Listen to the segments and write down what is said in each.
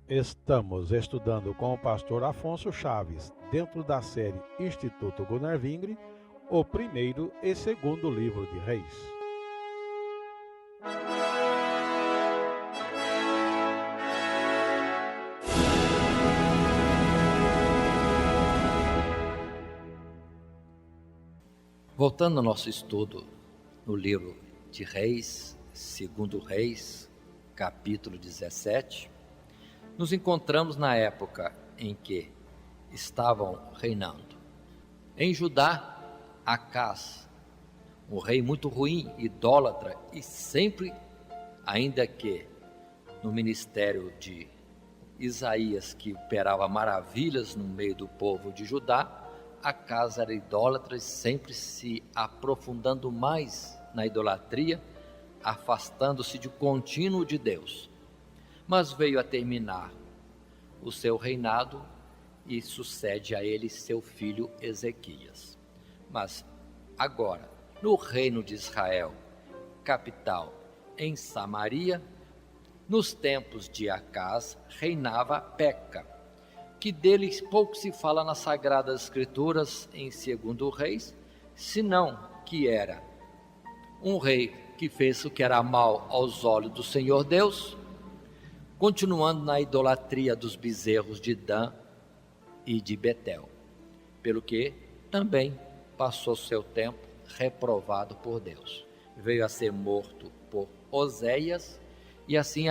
Estamos estudando com o pastor Afonso Chaves, dentro da série Instituto Gunnar Vingre, o primeiro e segundo livro de Reis. Voltando ao nosso estudo no livro de Reis, segundo Reis, capítulo 17, nos encontramos na época em que estavam reinando em Judá Acás, um rei muito ruim, idólatra, e sempre, ainda que no ministério de Isaías, que operava maravilhas no meio do povo de Judá, Acás era idólatra e sempre se aprofundando mais na idolatria, afastando-se de contínuo de Deus. Mas veio a terminar o seu reinado e sucede a ele seu filho Ezequias. Mas agora, no reino de Israel, capital em Samaria, nos tempos de Acás, reinava Peca, que dele pouco se fala nas Sagradas Escrituras em 2 Reis, senão que era um rei que fez o que era mal aos olhos do Senhor Deus, continuando na idolatria dos bezerros de Dan e de Betel, pelo que também passou seu tempo reprovado por Deus. Veio a ser morto por Oséias, e assim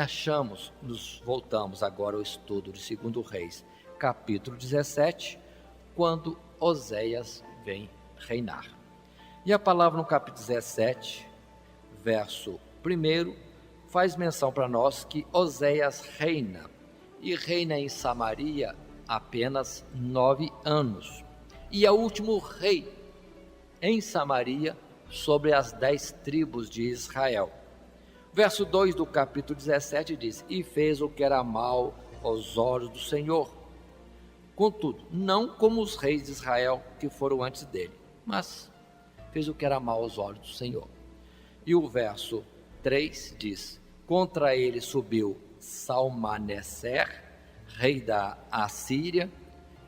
nos voltamos agora ao estudo de 2 Reis, capítulo 17, quando Oséias vem reinar. E a palavra no capítulo 17, verso 1, faz menção para nós que Oséias reina, e reina em Samaria apenas 9 anos, e é o último rei em Samaria sobre as 10 tribos de Israel. Verso 2 do capítulo 17 diz: e fez o que era mal aos olhos do Senhor, contudo, não como os reis de Israel que foram antes dele, mas fez o que era mal aos olhos do Senhor. E o verso 3 diz: contra ele subiu Salmaneser, rei da Assíria,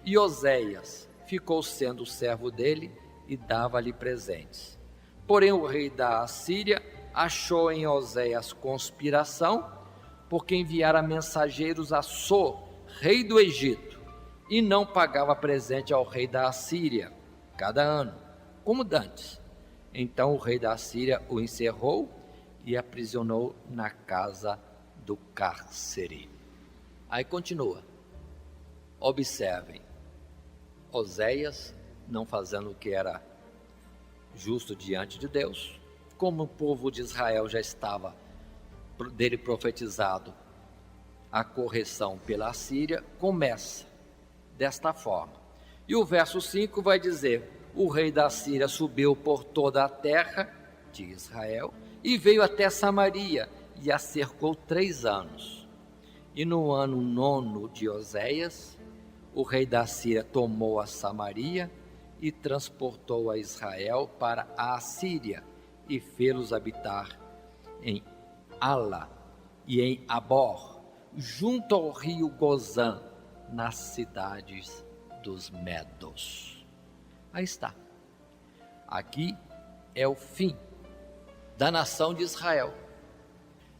e Oséias ficou sendo servo dele e dava-lhe presentes. Porém o rei da Assíria achou em Oséias conspiração, porque enviara mensageiros a So, rei do Egito, e não pagava presente ao rei da Assíria cada ano, como dantes. Então o rei da Assíria o encerrou e aprisionou na casa do cárcere. Aí continua. Observem, Oséias não fazendo o que era justo diante de Deus, como o povo de Israel já estava dele profetizado a correção pela Assíria, começa desta forma. E o verso 5 vai dizer: o rei da Assíria subiu por toda a terra de Israel e veio até Samaria e a cercou 3 anos. E no ano 9 de Oséias, o rei da Assíria tomou a Samaria e transportou a Israel para a Assíria e fê-los habitar em Ala e em Abor, junto ao rio Gozã, nas cidades dos Medos. Aí está. Aqui é o fim da nação de Israel.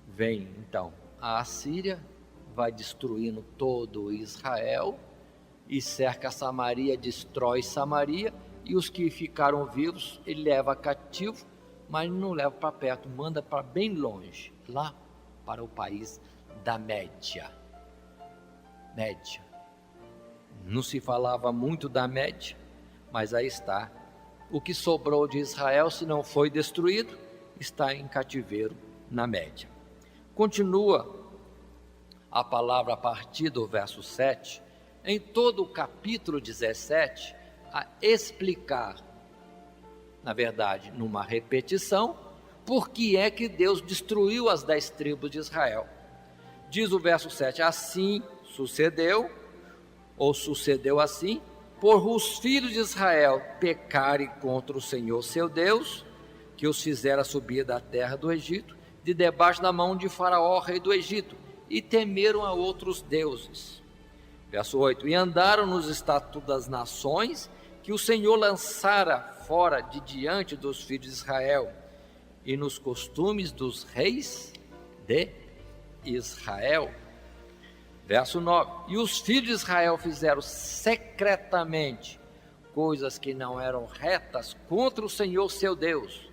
Vem então a Assíria, vai destruindo todo Israel e cerca Samaria, destrói Samaria, e os que ficaram vivos ele leva cativo, mas não leva para perto, manda para bem longe, lá para o país da Média. Não se falava muito da Média, mas aí está. O que sobrou de Israel, se não foi destruído, está em cativeiro na Média. Continua a palavra a partir do verso 7, em todo o capítulo 17, a explicar, na verdade, numa repetição, por que é que Deus destruiu as 10 tribos de Israel. Diz o verso 7, assim sucedeu assim, por os filhos de Israel pecarem contra o Senhor seu Deus, que os fizera subir da terra do Egito, de debaixo da mão de Faraó, rei do Egito, e temeram a outros deuses. Verso 8: e andaram nos estatutos das nações que o Senhor lançara fora de diante dos filhos de Israel, e nos costumes dos reis de Israel. Verso 9: e os filhos de Israel fizeram secretamente coisas que não eram retas contra o Senhor seu Deus.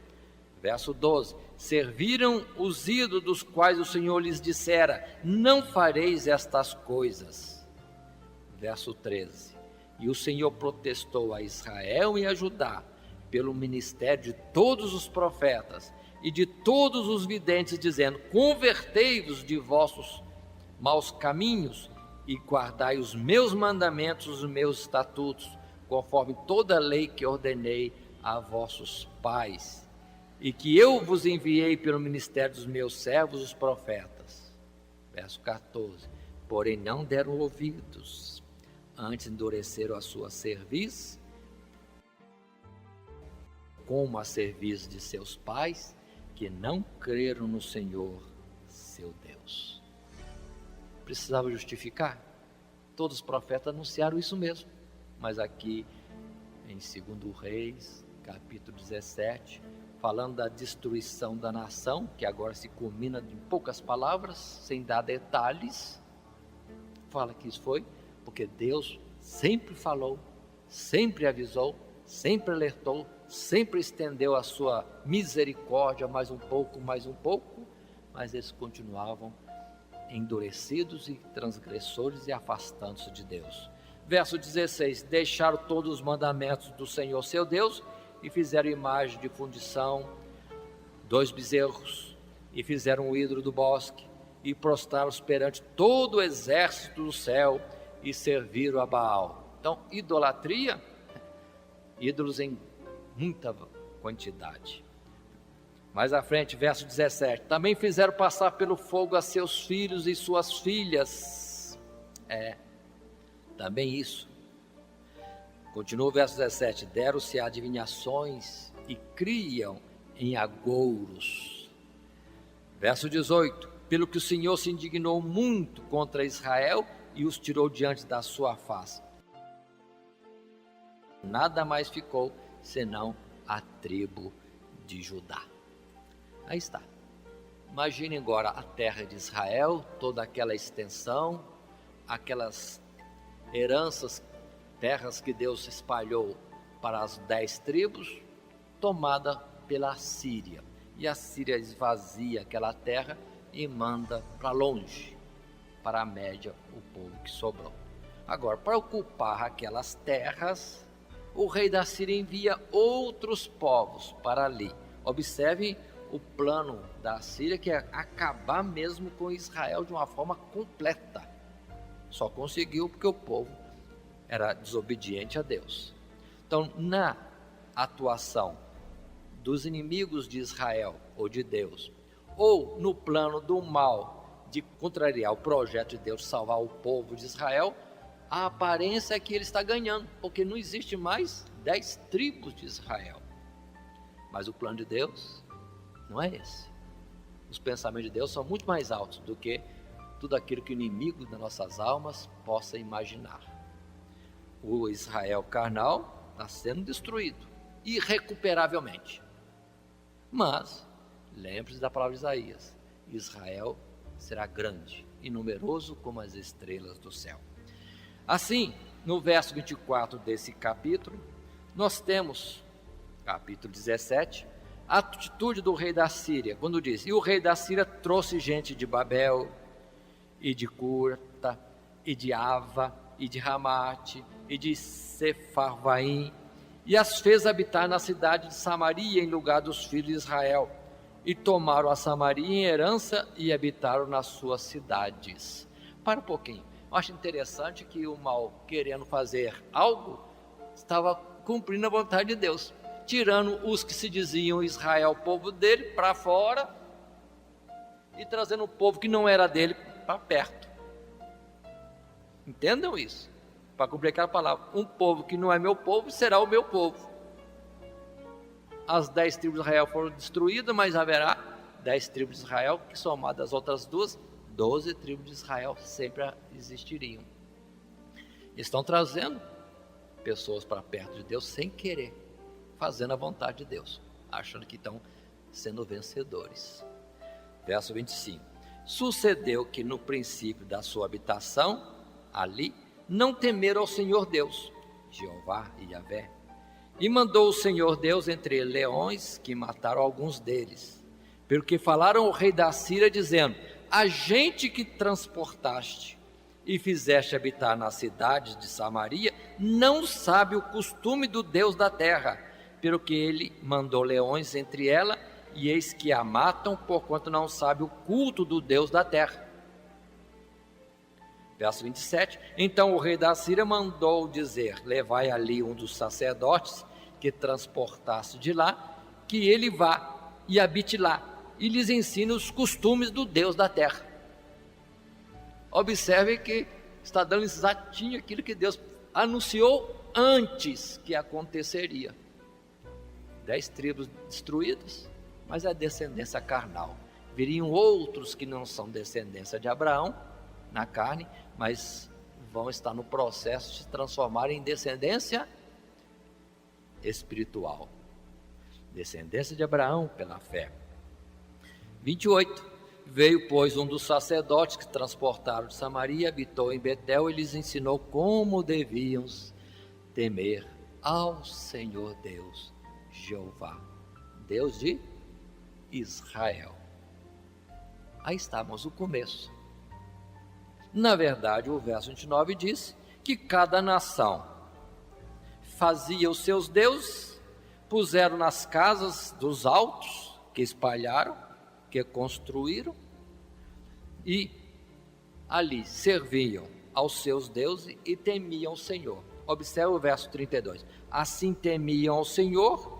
Verso 12: serviram os ídolos dos quais o Senhor lhes dissera: não fareis estas coisas. Verso 13: e o Senhor protestou a Israel e a Judá pelo ministério de todos os profetas e de todos os videntes, dizendo: convertei-vos de vossos maus caminhos e guardai os meus mandamentos, os meus estatutos, conforme toda a lei que ordenei a vossos pais, e que eu vos enviei pelo ministério dos meus servos, os profetas. Verso 14: porém não deram ouvidos, antes endureceram a sua cerviz, como a cerviz de seus pais, que não creram no Senhor, seu Deus. Precisava justificar? Todos os profetas anunciaram isso mesmo, mas aqui em 2 Reis, capítulo 17, falando da destruição da nação, que agora se culmina em poucas palavras, sem dar detalhes, fala que isso foi porque Deus sempre falou, sempre avisou, sempre alertou, sempre estendeu a sua misericórdia, mais um pouco, mas eles continuavam endurecidos e transgressores e afastando-se de Deus. Verso 16: deixaram todos os mandamentos do Senhor seu Deus e fizeram imagem de fundição, 2 bezerros, e fizeram o ídolo do bosque, e prostraram-se perante todo o exército do céu, e serviram a Baal. Então, idolatria, ídolos em muita quantidade. Mais à frente, verso 17: também fizeram passar pelo fogo a seus filhos e suas filhas. Também isso. Continua o verso 17: deram-se adivinhações e criam em agouros. Verso 18: pelo que o Senhor se indignou muito contra Israel e os tirou diante da sua face. Nada mais ficou senão a tribo de Judá. Aí está. Imagine agora a terra de Israel, toda aquela extensão, aquelas heranças, terras que Deus espalhou para as 10 tribos, tomada pela Síria. E a Síria esvazia aquela terra e manda para longe, para a média, o povo que sobrou. Agora, para ocupar aquelas terras, o rei da Síria envia outros povos para ali. Observe o plano da Síria, que é acabar mesmo com Israel de uma forma completa. Só conseguiu porque o povo era desobediente a Deus. Então, na atuação dos inimigos de Israel ou de Deus, ou no plano do mal de contrariar o projeto de Deus, salvar o povo de Israel, a aparência é que ele está ganhando, porque não existe mais 10 tribos de Israel. Mas o plano de Deus não é esse. Os pensamentos de Deus são muito mais altos do que tudo aquilo que o inimigo das nossas almas possa imaginar. O Israel carnal está sendo destruído, irrecuperavelmente. Mas, lembre-se da palavra de Isaías: Israel será grande e numeroso como as estrelas do céu. Assim, no verso 24 desse capítulo, nós temos, capítulo 17, a atitude do rei da Síria, quando diz: e o rei da Síria trouxe gente de Babel, e de Curta, e de Ava, e de Ramate, e de Sefarvaim, e as fez habitar na cidade de Samaria, em lugar dos filhos de Israel, e tomaram a Samaria em herança, e habitaram nas suas cidades. Para um pouquinho, eu acho interessante que o mal, querendo fazer algo, estava cumprindo a vontade de Deus, tirando os que se diziam Israel, o povo dele, para fora, e trazendo o povo que não era dele para perto. Entendam isso? Para cumprir aquela palavra: um povo que não é meu povo será o meu povo. As 10 tribos de Israel foram destruídas, mas haverá 10 tribos de Israel, que somadas as outras duas, 12 tribos de Israel sempre existiriam. Estão trazendo pessoas para perto de Deus sem querer, fazendo a vontade de Deus, achando que estão sendo vencedores. Verso 25. Sucedeu que no princípio da sua habitação, ali, não temeram ao Senhor Deus, Jeová e Yahvé. E mandou o Senhor Deus entre leões, que mataram alguns deles. Pelo que falaram ao rei da Síria, dizendo: a gente que transportaste e fizeste habitar nas cidades de Samaria, não sabe o costume do Deus da terra, pelo que ele mandou leões entre ela, e eis que a matam, porquanto não sabe o culto do Deus da terra. Verso 27, então o rei da Síria mandou dizer: levai ali um dos sacerdotes que transportaste de lá, que ele vá e habite lá, e lhes ensine os costumes do Deus da terra. Observe que está dando exatinho aquilo que Deus anunciou antes que aconteceria. 10 tribos destruídas, mas é descendência carnal. Viriam outros que não são descendência de Abraão, na carne, mas vão estar no processo de se transformar em descendência espiritual. Descendência de Abraão pela fé. 28. Veio, pois, um dos sacerdotes que transportaram de Samaria, habitou em Betel e lhes ensinou como deviam temer ao Senhor Deus, Jeová, Deus de Israel. Aí estamos o começo. Na verdade, o verso 29 diz que cada nação fazia os seus deuses, puseram nas casas dos altos, que espalharam, que construíram, e ali serviam aos seus deuses e temiam o Senhor. Observe o verso 32. Assim temiam ao Senhor,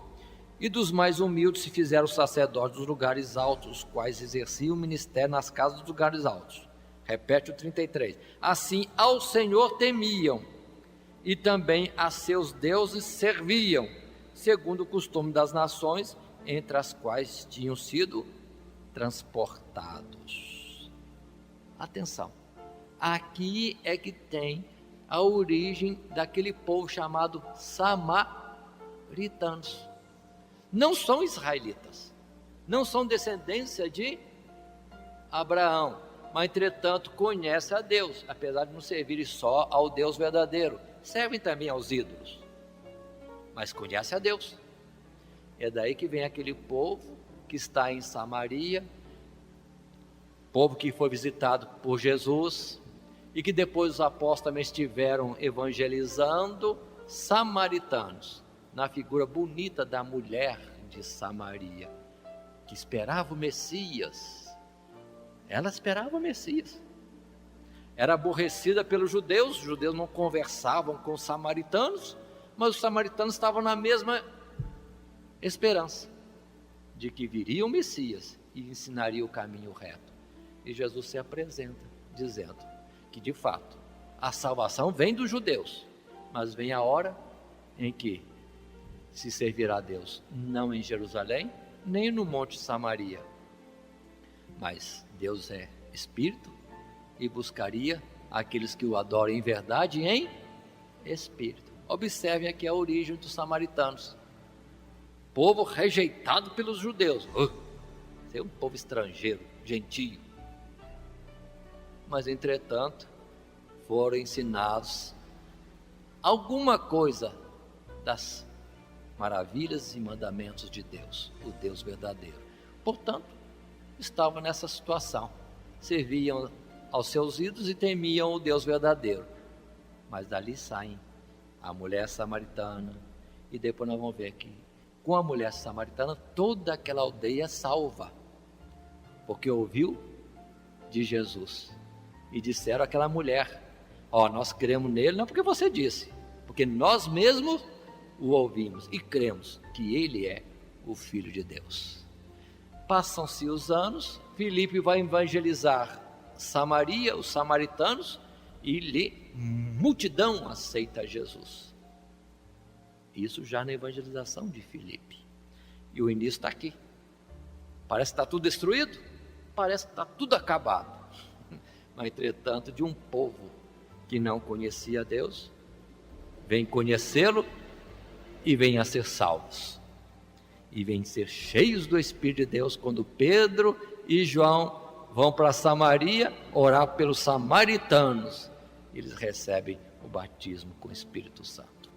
e dos mais humildes se fizeram sacerdotes dos lugares altos, os quais exerciam o ministério nas casas dos lugares altos. Repete o 33. Assim ao Senhor temiam, e também a seus deuses serviam, segundo o costume das nações, entre as quais tinham sido transportados. Atenção, aqui é que tem a origem daquele povo chamado samaritanos. Não são israelitas, não são descendência de Abraão, mas entretanto conhecem a Deus, apesar de não servirem só ao Deus verdadeiro, servem também aos ídolos, mas conhecem a Deus. É daí que vem aquele povo que está em Samaria, povo que foi visitado por Jesus, e que depois os apóstolos também estiveram evangelizando, samaritanos, na figura bonita da mulher de Samaria, que esperava o Messias. Ela esperava o Messias. Era aborrecida pelos judeus, os judeus não conversavam com os samaritanos, mas os samaritanos estavam na mesma esperança de que viria o Messias e ensinaria o caminho reto. E Jesus se apresenta dizendo que de fato a salvação vem dos judeus, mas vem a hora em que se servirá a Deus, não em Jerusalém, nem no Monte Samaria, mas Deus é Espírito e buscaria aqueles que o adorem em verdade e em Espírito. Observem aqui a origem dos samaritanos. Povo rejeitado pelos judeus. É um povo estrangeiro, gentio. Mas, entretanto, foram ensinados alguma coisa das maravilhas e mandamentos de Deus, o Deus verdadeiro. Portanto, estavam nessa situação. Serviam aos seus ídolos e temiam o Deus verdadeiro. Mas dali saem a mulher samaritana, e depois nós vamos ver aqui, com a mulher samaritana, toda aquela aldeia é salva, porque ouviu de Jesus, e disseram àquela mulher: nós cremos nele, não porque você disse, porque nós mesmos o ouvimos e cremos que ele é o Filho de Deus. Passam-se os anos, Filipe vai evangelizar Samaria, os samaritanos, e multidão aceita Jesus. Isso já na evangelização de Filipe. E o início está aqui. Parece que está tudo destruído, parece que está tudo acabado. mas entretanto de um povo que não conhecia Deus, vem conhecê-lo e vem a ser salvos. E vem ser cheios do Espírito de Deus quando Pedro e João vão para Samaria orar pelos samaritanos. Eles recebem o batismo com o Espírito Santo.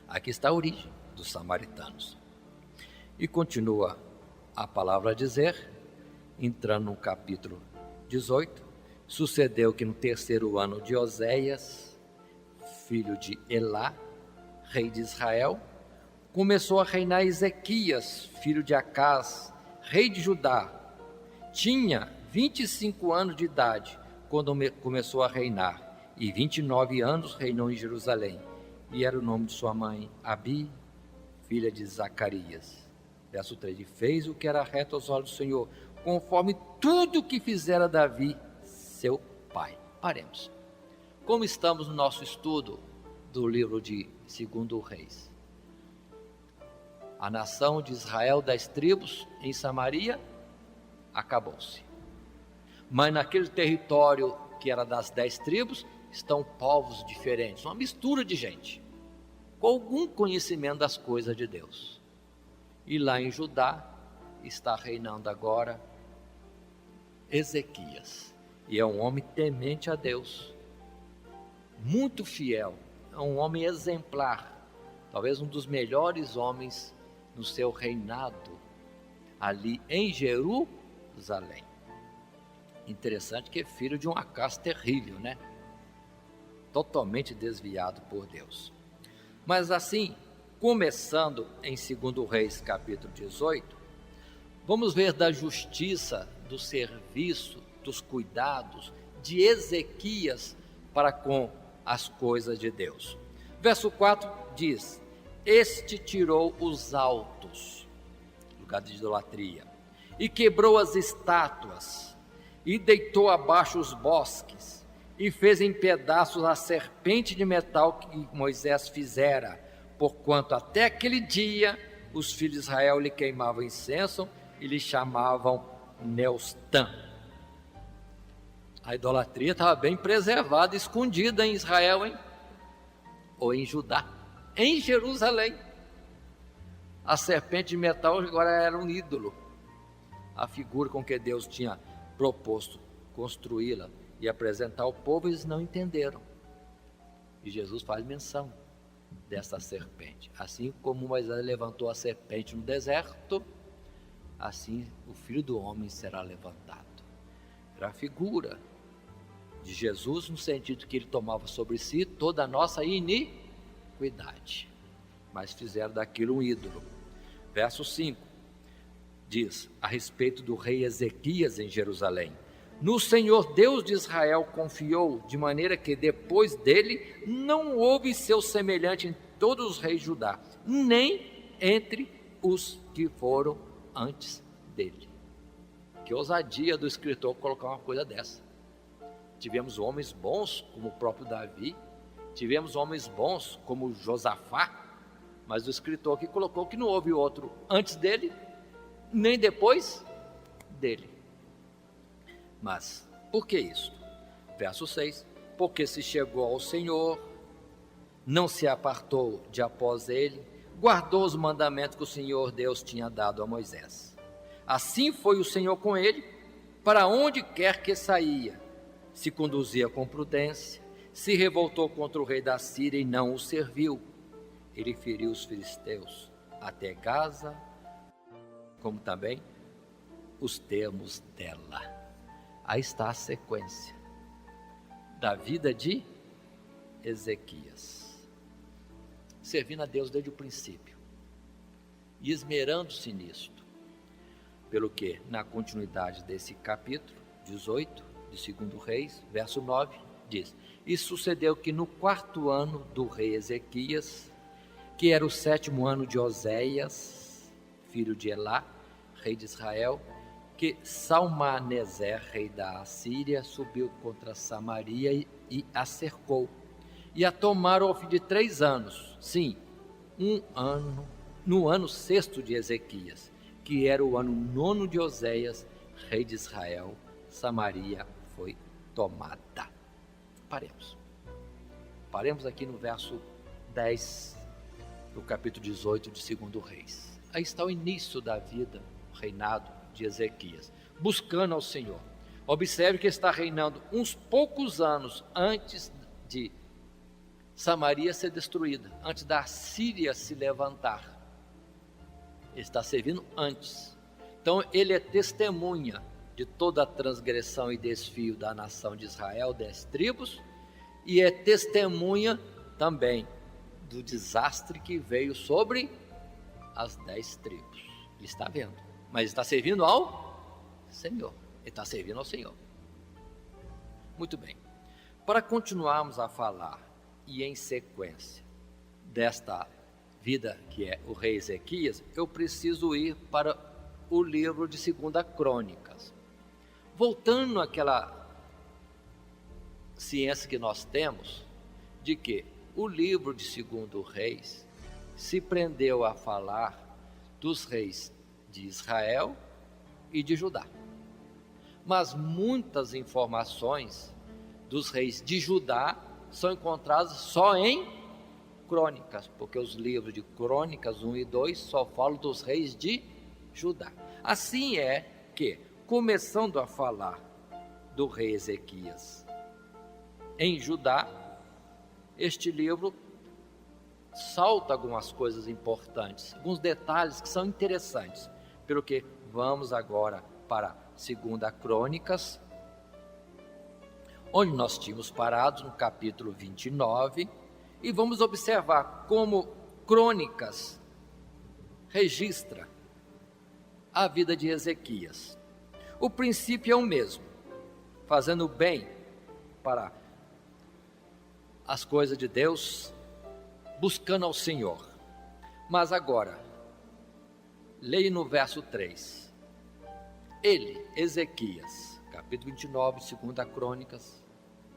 Aqui está a origem dos samaritanos. E continua a palavra a dizer, entrando no capítulo 18, sucedeu que no 3º ano de Oséias, filho de Elá, rei de Israel, começou a reinar Ezequias, filho de Acás, rei de Judá. Tinha 25 anos de idade quando começou a reinar, e 29 anos reinou em Jerusalém. E era o nome de sua mãe, Abi, filha de Zacarias. Verso 3, e fez o que era reto aos olhos do Senhor, conforme tudo o que fizera Davi, seu pai. Paremos. Como estamos no nosso estudo do livro de 2 Reis? A nação de Israel, 10 tribos em Samaria, acabou-se. Mas naquele território que era das 10 tribos, estão povos diferentes, uma mistura de gente, com algum conhecimento das coisas de Deus. E lá em Judá, está reinando agora Ezequias. E é um homem temente a Deus, muito fiel, é um homem exemplar, talvez um dos melhores homens no seu reinado, ali em Jerusalém. Interessante que é filho de um Acás terrível, né? Totalmente desviado por Deus. Mas assim, começando em 2 Reis capítulo 18, vamos ver da justiça, do serviço, dos cuidados de Ezequias para com as coisas de Deus. Verso 4 diz, este tirou os altos, lugar de idolatria, e quebrou as estátuas, e deitou abaixo os bosques, e fez em pedaços a serpente de metal que Moisés fizera, porquanto até aquele dia os filhos de Israel lhe queimavam incenso e lhe chamavam Neustã. A idolatria estava bem preservada, escondida em Israel, hein? Ou em Judá, em Jerusalém. A serpente de metal agora era um ídolo, a figura com que Deus tinha proposto construí-la e apresentar ao povo. Eles não entenderam, e Jesus faz menção dessa serpente. Assim como Moisés levantou a serpente no deserto, assim o Filho do Homem será levantado. Era a figura de Jesus, no sentido que ele tomava sobre si toda a nossa iniquidade, mas fizeram daquilo um ídolo. Verso 5 diz a respeito do rei Ezequias em Jerusalém: no Senhor Deus de Israel confiou, de maneira que depois dele não houve seu semelhante em todos os reis de Judá, nem entre os que foram antes dele. Que ousadia do escritor colocar uma coisa dessa. Tivemos homens bons como o próprio Davi, tivemos homens bons como Josafá, mas o escritor aqui colocou que não houve outro antes dele, nem depois dele. Mas por que isso? Verso 6, porque se chegou ao Senhor, não se apartou de após ele, guardou os mandamentos que o Senhor Deus tinha dado a Moisés. Assim foi o Senhor com ele, para onde quer que saía, se conduzia com prudência, se revoltou contra o rei da Síria e não o serviu. Ele feriu os filisteus até Gaza, como também os termos dela. Aí está a sequência da vida de Ezequias, servindo a Deus desde o princípio e esmerando-se nisto, pelo que na continuidade desse capítulo 18 de 2 Reis, verso 9, diz: e sucedeu que no 4º ano do rei Ezequias, que era o 7º ano de Oséias, filho de Elá, rei de Israel, que Salmaneser, rei da Assíria, subiu contra Samaria e a cercou, e a tomaram ao fim de 3 anos, sim, um ano, no ano 6º de Ezequias, que era o ano 9º de Oséias, rei de Israel. Samaria foi tomada. Paremos. Paremos aqui no verso 10 do capítulo 18 de 2 Reis. Aí está o início da vida, o reinado de Ezequias, buscando ao Senhor. Observe que ele está reinando uns poucos anos antes de Samaria ser destruída, antes da Síria se levantar. Ele está servindo antes. Então ele é testemunha de toda a transgressão e desvio da nação de Israel, 10 tribos, e é testemunha também do desastre que veio sobre as 10 tribos. Ele está vendo, mas está servindo ao Senhor. Ele está servindo ao Senhor. Muito bem. Para continuarmos a falar e em sequência desta vida que é o rei Ezequias, eu preciso ir para o livro de 2 Crônicas. Voltando àquela ciência que nós temos de que o livro de 2 Reis se prendeu a falar dos reis de Israel e de Judá. Mas muitas informações dos reis de Judá são encontradas só em Crônicas, porque os livros de Crônicas 1 e 2 só falam dos reis de Judá. Assim é que, começando a falar do rei Ezequias em Judá, este livro salta algumas coisas importantes, alguns detalhes que são interessantes, pelo que vamos agora para 2 Crônicas, onde nós tínhamos parado no capítulo 29, e vamos observar como Crônicas registra a vida de Ezequias. O princípio é o mesmo, fazendo bem para as coisas de Deus, buscando ao Senhor. Mas agora, leia no verso 3. Ele, Ezequias, capítulo 29, 2 Crônicas,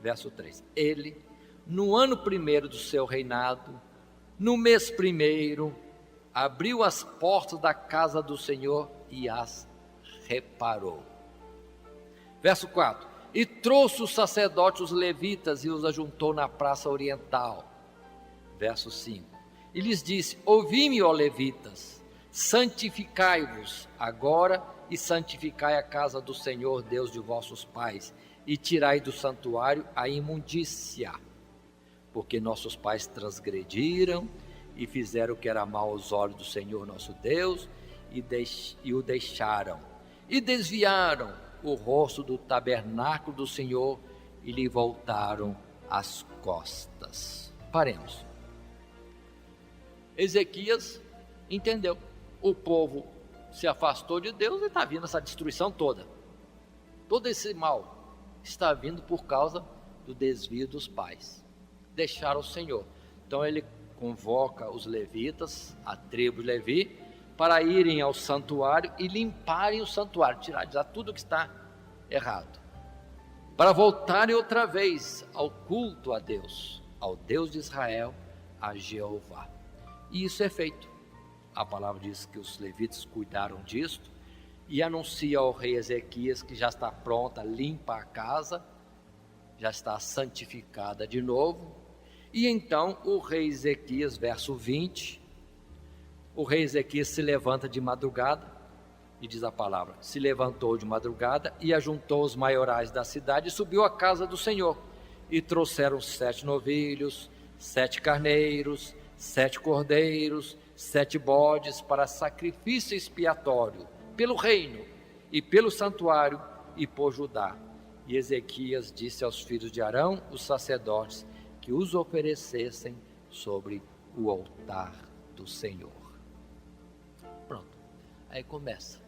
verso 3. Ele, no ano primeiro do seu reinado, no mês primeiro, abriu as portas da casa do Senhor e as reparou. Verso 4. E trouxe os sacerdotes, os levitas, e os ajuntou na praça oriental. Verso 5. E lhes disse: ouvi-me, ó levitas, santificai-vos agora e santificai a casa do Senhor, Deus de vossos pais, e tirai do santuário a imundícia, porque nossos pais transgrediram e fizeram o que era mal aos olhos do Senhor nosso Deus, e o deixaram, e desviaram o rosto do tabernáculo do Senhor, e lhe voltaram as costas. Paremos. Ezequias entendeu, o povo se afastou de Deus e está vindo essa destruição toda. Todo esse mal está vindo por causa do desvio dos pais. Deixaram o Senhor. Então ele convoca os levitas, a tribo de Levi, para irem ao santuário e limparem o santuário, tirar tudo que está errado, para voltarem outra vez ao culto a Deus, ao Deus de Israel, a Jeová. E isso é feito. A palavra diz que os levitas cuidaram disto e anuncia ao rei Ezequias que já está pronta, limpa a casa, já está santificada de novo. E então o rei Ezequias, verso 20, o rei Ezequias se levanta de madrugada, e diz a palavra, se levantou de madrugada e ajuntou os maiorais da cidade e subiu à casa do Senhor, e trouxeram 7 novilhos, 7 carneiros, 7 cordeiros, 7 bodes para sacrifício expiatório, pelo reino e pelo santuário e por Judá. E Ezequias disse aos filhos de Arão, os sacerdotes, que os oferecessem sobre o altar do Senhor. Pronto, aí começa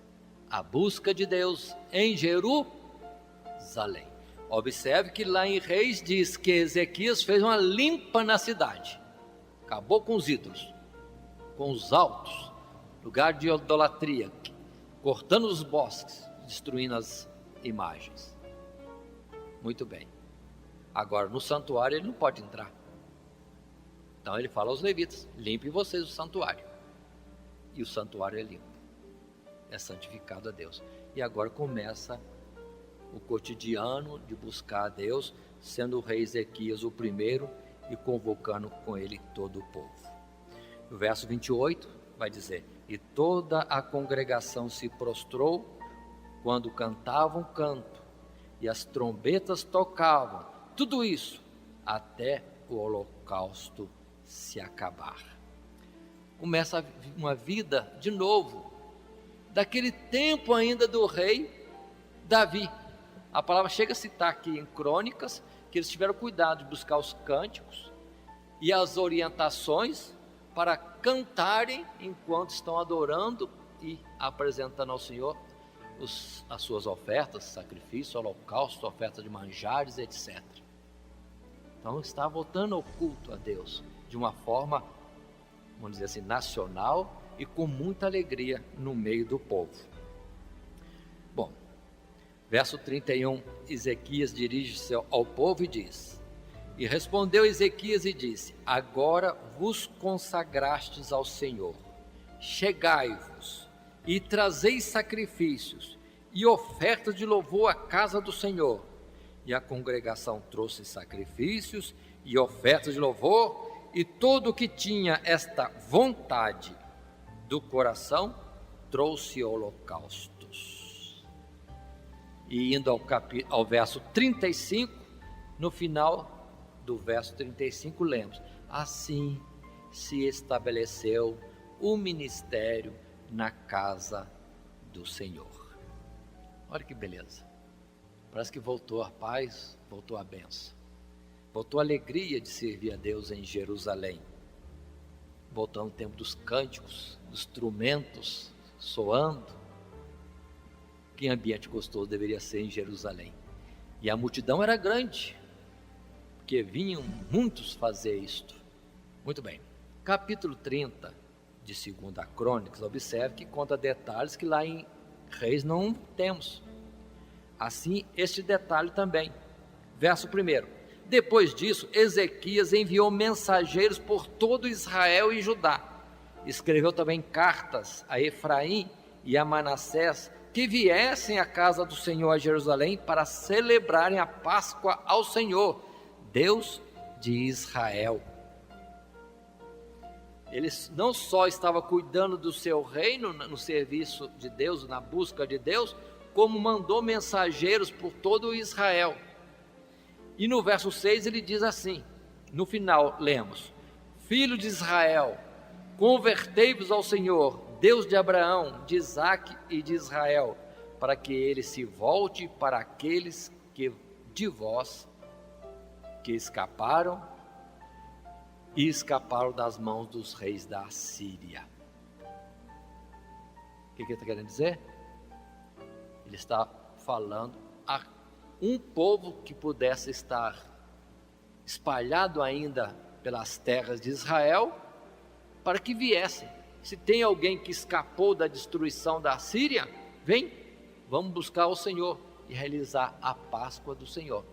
a busca de Deus em Jerusalém. Observe que lá em Reis diz que Ezequias fez uma limpa na cidade, acabou com os ídolos, com os altos, lugar de idolatria, cortando os bosques, destruindo as imagens. Muito bem. Agora no santuário ele não pode entrar. Então ele fala aos levitas: limpem vocês o santuário. E o santuário é limpo, é santificado a Deus. E agora começa o cotidiano de buscar a Deus, sendo o rei Ezequias o primeiro e convocando com ele todo o povo. O verso 28 vai dizer: e toda a congregação se prostrou quando cantavam canto e as trombetas tocavam, tudo isso até o holocausto se acabar. Começa uma vida de novo, daquele tempo ainda do rei Davi. A palavra chega a citar aqui em Crônicas que eles tiveram cuidado de buscar os cânticos e as orientações para cantarem enquanto estão adorando e apresentando ao Senhor as suas ofertas, sacrifício, holocausto, oferta de manjares, etc. Então está voltando ao culto a Deus de uma forma, vamos dizer assim, nacional e com muita alegria no meio do povo. Bom, verso 31, Ezequias dirige-se ao povo e diz: e respondeu Ezequias e disse: agora vos consagrastes ao Senhor, chegai-vos e trazei sacrifícios e ofertas de louvor à casa do Senhor. E a congregação trouxe sacrifícios e ofertas de louvor, e todo o que tinha esta vontade do coração trouxe holocaustos. E indo ao verso 35, no final do verso 35 lemos: assim se estabeleceu o ministério na casa do Senhor. Olha que beleza, parece que voltou a paz, voltou a bênção, voltou a alegria de servir a Deus em Jerusalém, voltou o tempo dos cânticos, dos instrumentos soando. Que ambiente gostoso deveria ser em Jerusalém. E a multidão era grande, porque vinham muitos fazer isto. Muito bem, capítulo 30 de 2 Crônicas, observe que conta detalhes que lá em Reis não temos. Assim, este detalhe também. Verso 1: depois disso, Ezequias enviou mensageiros por todo Israel e Judá. Escreveu também cartas a Efraim e a Manassés, que viessem à casa do Senhor a Jerusalém para celebrarem a Páscoa ao Senhor, Deus de Israel. Ele não só estava cuidando do seu reino, no serviço de Deus, na busca de Deus, como mandou mensageiros por todo Israel. E no verso 6 ele diz assim, no final lemos: filho de Israel, convertei-vos ao Senhor, Deus de Abraão, de Isaque e de Israel, para que ele se volte para aqueles que de vós que escaparam das mãos dos reis da Assíria. O que ele está querendo dizer? Ele está falando a um povo que pudesse estar espalhado ainda pelas terras de Israel, para que viessem. Se tem alguém que escapou da destruição da Síria, vem, vamos buscar o Senhor e realizar a Páscoa do Senhor.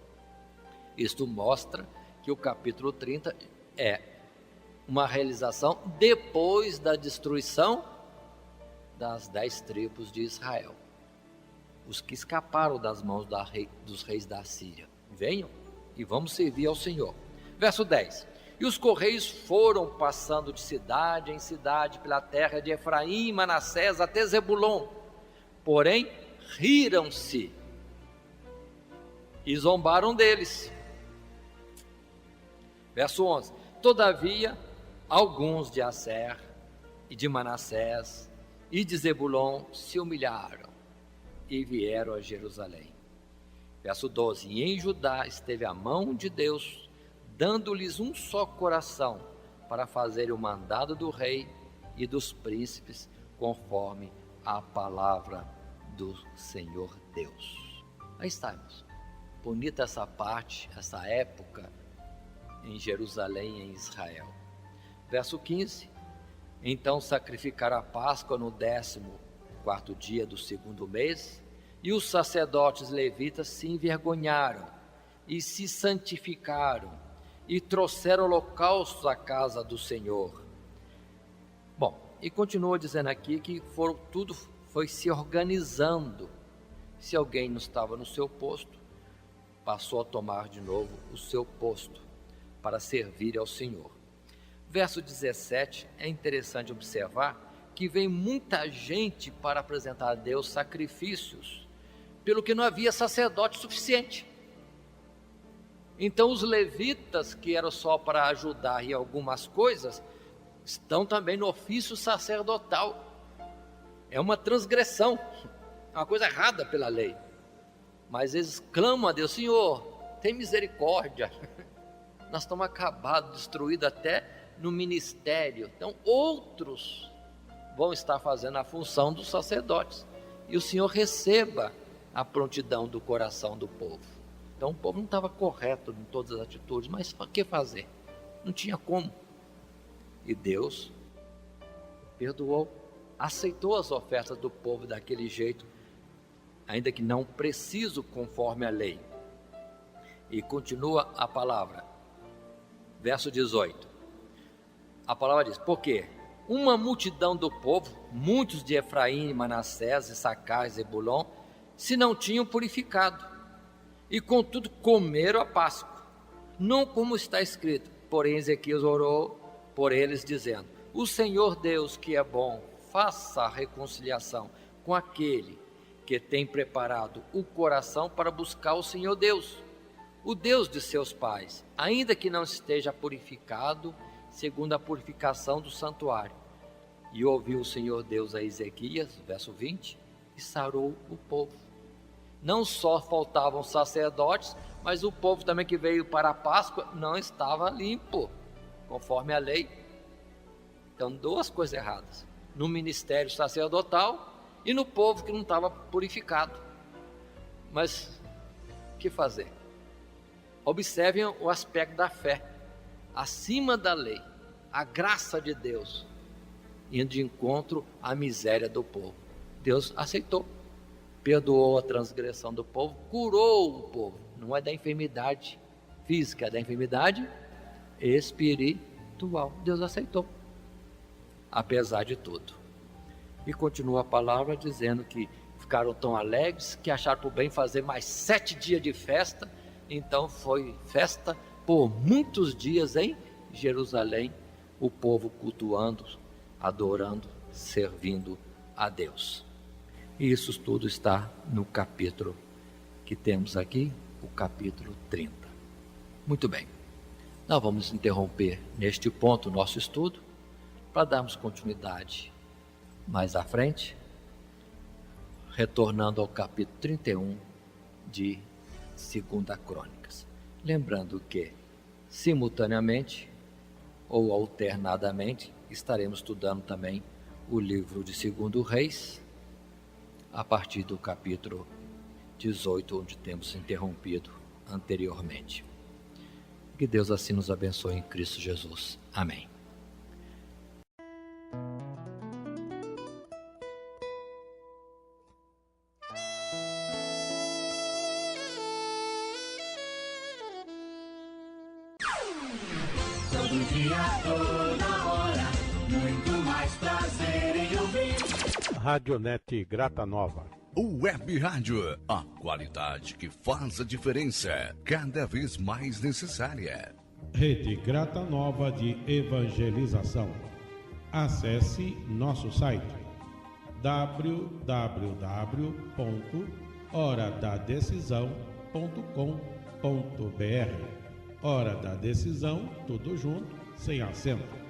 Isto mostra que o capítulo 30 é uma realização depois da destruição das 10 tribos de Israel. Os que escaparam das mãos dos reis da Síria, venham e vamos servir ao Senhor. Verso 10: e os correios foram passando de cidade em cidade pela terra de Efraim e Manassés até Zebulon, porém riram-se e zombaram deles. Verso 11: todavia alguns de Asser e de Manassés e de Zebulon se humilharam e vieram a Jerusalém. Verso 12: e em Judá esteve a mão de Deus, dando-lhes um só coração, para fazer o mandado do rei e dos príncipes, conforme a palavra do Senhor Deus. Aí está, irmãos. Bonita essa parte, essa época em Jerusalém, em Israel. Verso 15: então sacrificaram a Páscoa no 14º dia do 2º mês, e os sacerdotes levitas se envergonharam e se santificaram e trouxeram holocaustos à casa do Senhor. Bom, e continua dizendo aqui que tudo foi se organizando, Se alguém não estava no seu posto, passou a tomar de novo o seu posto para servir ao Senhor. Verso 17, é interessante observar que vem muita gente para apresentar a Deus sacrifícios, pelo que não havia sacerdote suficiente. Então os levitas, que eram só para ajudar em algumas coisas, estão também no ofício sacerdotal. É uma transgressão, é uma coisa errada pela lei. Mas eles clamam a Deus: Senhor, tem misericórdia. Nós estamos acabados, destruídos até no ministério. Então outros vão estar fazendo a função dos sacerdotes. E o Senhor receba a prontidão do coração do povo. Então o povo não estava correto em todas as atitudes, mas o que fazer? Não tinha como. E Deus perdoou, aceitou as ofertas do povo daquele jeito, ainda que não preciso conforme a lei. E continua a palavra, verso 18. A palavra diz: porque uma multidão do povo, muitos de Efraim, Manassés, Issacar e Zebulon, se não tinham purificado, e contudo comeram a Páscoa, não como está escrito. Porém Ezequias orou por eles, dizendo: o Senhor Deus, que é bom, faça a reconciliação com aquele que tem preparado o coração para buscar o Senhor Deus, o Deus de seus pais, ainda que não esteja purificado segundo a purificação do santuário. E ouviu o Senhor Deus a Ezequias, verso 20, e sarou o povo. Não só faltavam sacerdotes, mas o povo também que veio para a Páscoa não estava limpo, conforme a lei. Então, duas coisas erradas: no ministério sacerdotal e no povo que não estava purificado. Mas o que fazer? Observem o aspecto da fé, acima da lei, a graça de Deus, indo de encontro à miséria do povo. Deus aceitou, perdoou a transgressão do povo, curou o povo. Não é da enfermidade física, é da enfermidade espiritual. Deus aceitou, apesar de tudo. E continua a palavra dizendo que ficaram tão alegres que acharam por bem fazer mais 7 dias de festa. Então foi festa por muitos dias em Jerusalém, o povo cultuando, adorando, servindo a Deus. E isso tudo está no capítulo que temos aqui, o capítulo 30. Muito bem, nós vamos interromper neste ponto o nosso estudo, para darmos continuidade mais à frente, retornando ao capítulo 31 de 2 Crônicas. Lembrando que, simultaneamente ou alternadamente, estaremos estudando também o livro de 2 Reis, a partir do capítulo 18, onde temos interrompido anteriormente. Que Deus assim nos abençoe em Cristo Jesus. Amém. Todo dia, toda hora, muito mais prazer em ouvir. Radionete Grata Nova. Web Rádio, a qualidade que faz a diferença, cada vez mais necessária. Rede Grata Nova de Evangelização. Acesse nosso site www.horadadecisão.com.br. Hora da Decisão, tudo junto, sem acento.